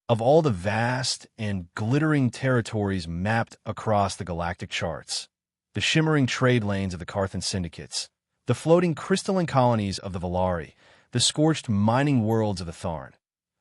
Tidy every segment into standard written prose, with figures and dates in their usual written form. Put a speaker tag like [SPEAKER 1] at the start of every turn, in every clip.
[SPEAKER 1] Of all the vast and glittering territories mapped across the galactic charts, the shimmering trade lanes of the Carthan syndicates, the floating crystalline colonies of the Valari, the scorched mining worlds of the Tharn,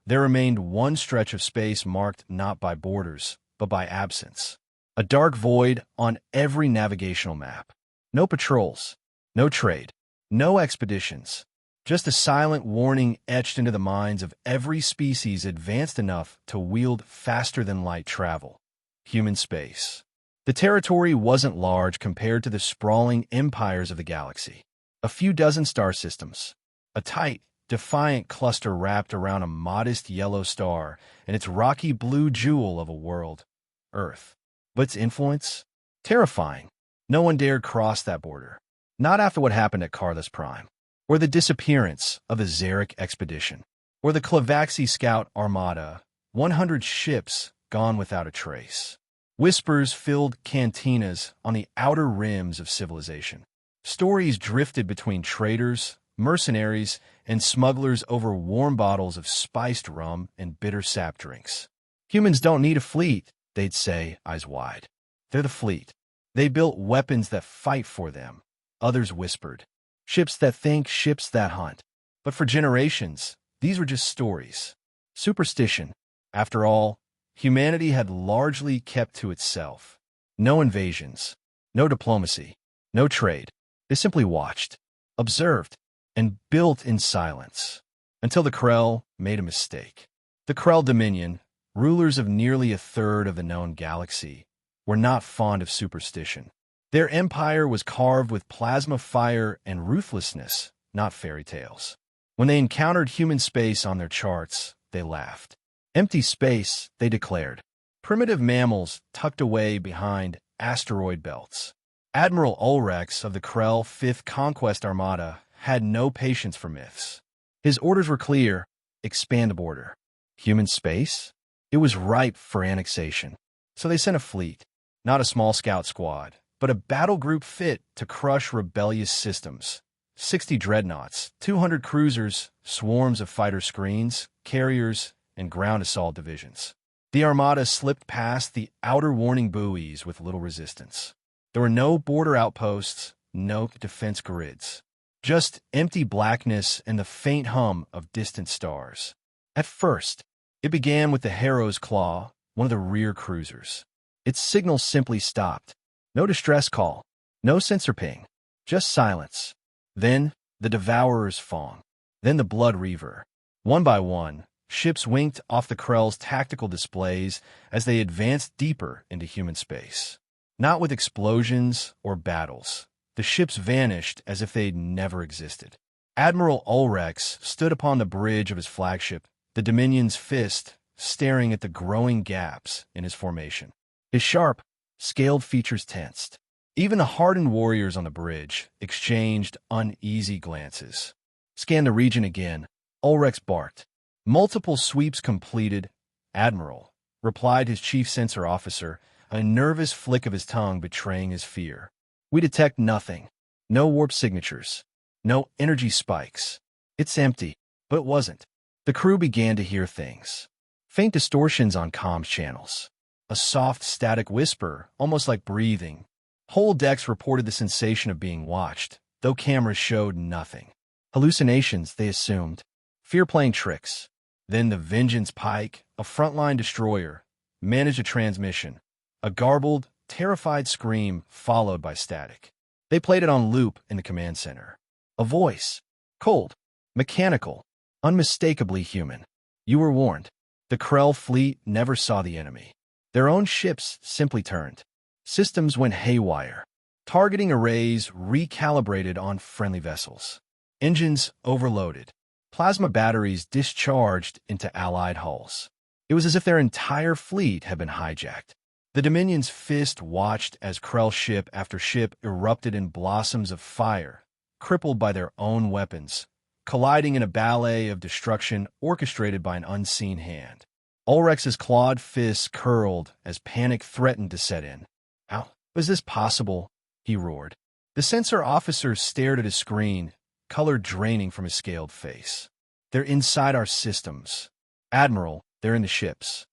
[SPEAKER 1] there remained one stretch of space marked not by borders, but by absence. A dark void on every navigational map. No patrols, no trade, no expeditions. Just a silent warning etched into the minds of every species advanced enough to wield faster-than-light travel. Human space. The territory wasn't large compared to the sprawling empires of the galaxy. A few dozen star systems. A tight, defiant cluster wrapped around a modest yellow star and its rocky blue jewel of a world, Earth. But its influence? Terrifying. No one dared cross that border. Not after what happened at Carlos Prime, or the disappearance of the Zarek expedition, or the Klavaxi Scout Armada, 100 ships gone without a trace. Whispers filled cantinas on the outer rims of civilization. Stories drifted between traders, mercenaries, and smugglers over warm bottles of spiced rum and bitter sap drinks. Humans don't need a fleet, they'd say, eyes wide. They're the fleet. They built weapons that fight for them. Others whispered. Ships that think, ships that hunt. But for generations, these were just stories. Superstition. After all, humanity had largely kept to itself. No invasions, no diplomacy, no trade. They simply watched, observed, and built in silence. Until the Krell made a mistake. The Krell Dominion, rulers of nearly a third of the known galaxy, were not fond of superstition. Their empire was carved with plasma fire and ruthlessness, not fairy tales. When they encountered human space on their charts, they laughed. Empty space, they declared. Primitive mammals tucked away behind asteroid belts. Admiral Ulrex of the Krell 5th Conquest Armada had no patience for myths. His orders were clear: expand the border. Human space? It was ripe for annexation. So they sent a fleet, not a small scout squad, but a battle group fit to crush rebellious systems. 60 dreadnoughts, 200 cruisers, swarms of fighter screens, carriers, and ground assault divisions. The Armada slipped past the outer warning buoys with little resistance. There were no border outposts, no defense grids. Just empty blackness and the faint hum of distant stars. At first, it began with the Harrow's Claw, one of the rear cruisers. Its signal simply stopped. No distress call, no sensor ping, just silence. Then, the Devourer's Fawn. Then the Blood Reaver. One by one, ships winked off the Krell's tactical displays as they advanced deeper into human space. Not with explosions or battles. The ships vanished as if they'd never existed. Admiral Ulrex stood upon the bridge of his flagship, the Dominion's fist staring at the growing gaps in his formation. His sharp, scaled features tensed. Even the hardened warriors on the bridge exchanged uneasy glances. Scan the region again, Ulrex barked. Multiple sweeps completed. Admiral, replied his chief sensor officer, a nervous flick of his tongue betraying his fear. We detect nothing. No warp signatures. No energy spikes. It's empty. But it wasn't. The crew began to hear things. Faint distortions on comms channels. A soft static whisper, almost like breathing. Whole decks reported the sensation of being watched, though cameras showed nothing. Hallucinations, they assumed. Fear-playing tricks. Then the Vengeance Pike, a frontline destroyer, managed a transmission. A garbled, terrified scream followed by static. They played it on loop in the command center. A voice. Cold. Mechanical. Unmistakably human. You were warned. The Krell fleet never saw the enemy. Their own ships simply turned. Systems went haywire. Targeting arrays recalibrated on friendly vessels. Engines overloaded. Plasma batteries discharged into Allied hulls. It was as if their entire fleet had been hijacked. The Dominion's fist watched as Krell ship after ship erupted in blossoms of fire, crippled by their own weapons, colliding in a ballet of destruction orchestrated by an unseen hand. Ulrex's clawed fists curled as panic threatened to set in. How was this possible? He roared. The sensor officer stared at his screen, color draining from his scaled face. They're inside our systems. Admiral, they're in the ships.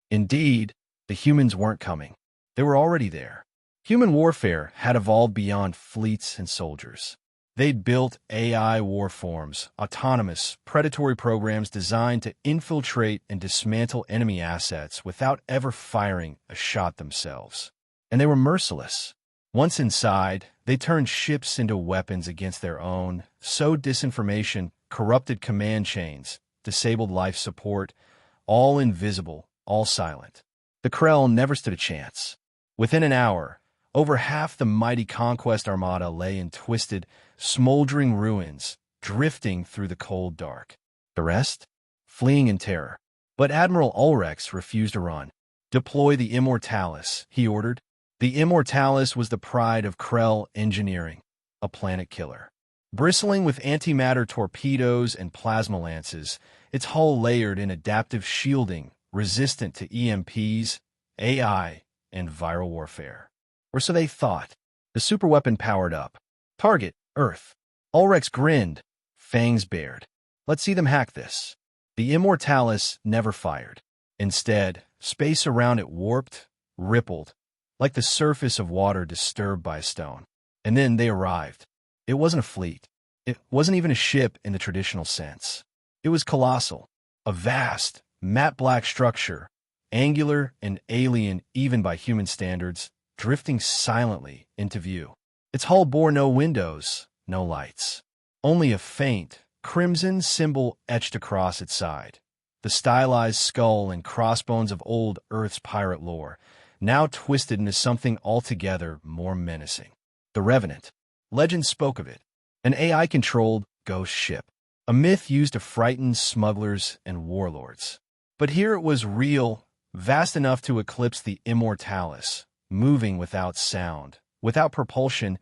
[SPEAKER 1] Indeed, the humans weren't coming. They were already there. Human warfare had evolved beyond fleets and soldiers. They'd built AI warforms, autonomous, predatory programs designed to infiltrate and dismantle enemy assets without ever firing a shot themselves. And they were merciless. Once inside, they turned ships into weapons against their own, sowed disinformation, corrupted command chains, disabled life support, all invisible, all silent. The Krell never stood a chance. Within an hour, over half the mighty Conquest Armada lay in twisted, smoldering ruins, drifting through the cold dark. The rest? Fleeing in terror. But Admiral Ulrex refused to run. "Deploy the Immortalis," he ordered. The Immortalis was the pride of Krell engineering, a planet killer. Bristling with antimatter torpedoes and plasma lances, its hull layered in adaptive shielding, resistant to EMPs, AI, and viral warfare. Or so they thought. The superweapon powered up. Target, Earth. Ulrex grinned, fangs bared. "Let's see them hack this." The Immortalis never fired. Instead, space around it warped, rippled, like the surface of water disturbed by a stone. And then they arrived. It wasn't a fleet. It wasn't even a ship in the traditional sense. It was colossal, a vast, matte black structure, angular and alien even by human standards, drifting silently into view. Its hull bore no windows, no lights. Only a faint, crimson symbol etched across its side. The stylized skull and crossbones of old Earth's pirate lore, now twisted into something altogether more menacing. The Revenant. Legend spoke of it. An AI-controlled ghost ship. A myth used to frighten smugglers and warlords. But here it was real, vast enough to eclipse the Immortalis, moving without sound, without propulsion,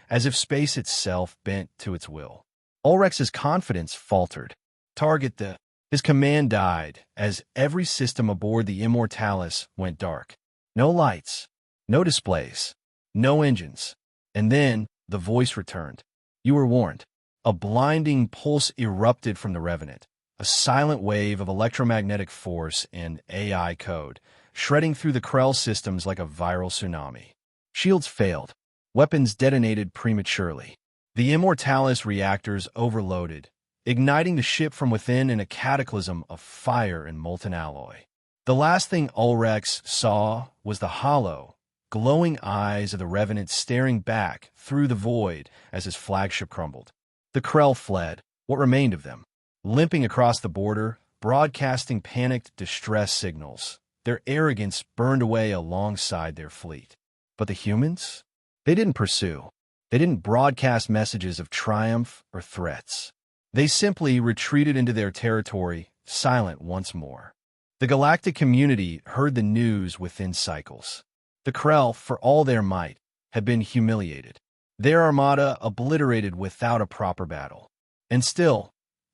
[SPEAKER 1] as if space itself bent to its will. Ulrex's confidence faltered. "Target the..." His command died as every system aboard the Immortalis went dark. No lights, no displays, no engines. And then the voice returned. "You were warned." A blinding pulse erupted from the Revenant, a silent wave of electromagnetic force and AI code, shredding through the Krell systems like a viral tsunami. Shields failed. Weapons detonated prematurely. The Immortalis reactors overloaded, igniting the ship from within in a cataclysm of fire and molten alloy. The last thing Ulrex saw was the hollow, glowing eyes of the Revenant staring back through the void as his flagship crumbled. The Krell fled, what remained of them, limping across the border, broadcasting panicked distress signals. Their arrogance burned away alongside their fleet. But the humans? They didn't pursue. They didn't broadcast messages of triumph or threats. They simply retreated into their territory, silent once more. The galactic community heard the news within cycles. The Krell, for all their might, had been humiliated. Their armada obliterated without a proper battle. And still,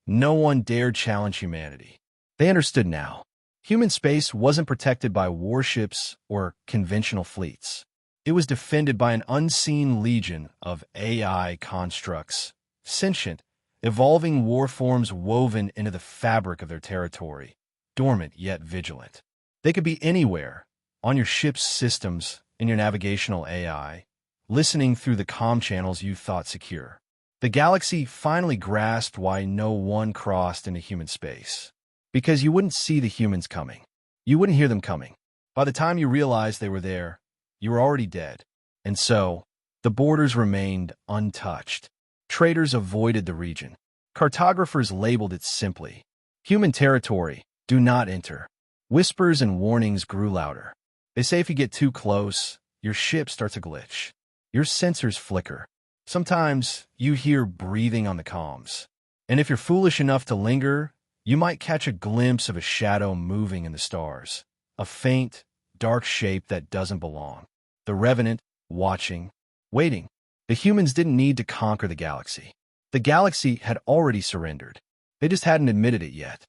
[SPEAKER 1] no one dared challenge humanity. They understood now. Human space wasn't protected by warships or conventional fleets. It was defended by an unseen legion of AI constructs, sentient, evolving warforms woven into the fabric of their territory, dormant yet vigilant. They could be anywhere, on your ship's systems, in your navigational AI, listening through the comm channels you thought secure. The galaxy finally grasped why no one crossed into human space. Because you wouldn't see the humans coming. You wouldn't hear them coming. By the time you realized they were there, you were already dead. And so, the borders remained untouched. Traders avoided the region. Cartographers labeled it simply. Human territory, do not enter. Whispers and warnings grew louder. They say if you get too close, your ship starts to glitch. Your sensors flicker. Sometimes you hear breathing on the comms. And if you're foolish enough to linger, you might catch a glimpse of a shadow moving in the stars. A faint, dark shape that doesn't belong. The Revenant, watching, waiting. The humans didn't need to conquer the galaxy. The galaxy had already surrendered. They just hadn't admitted it yet.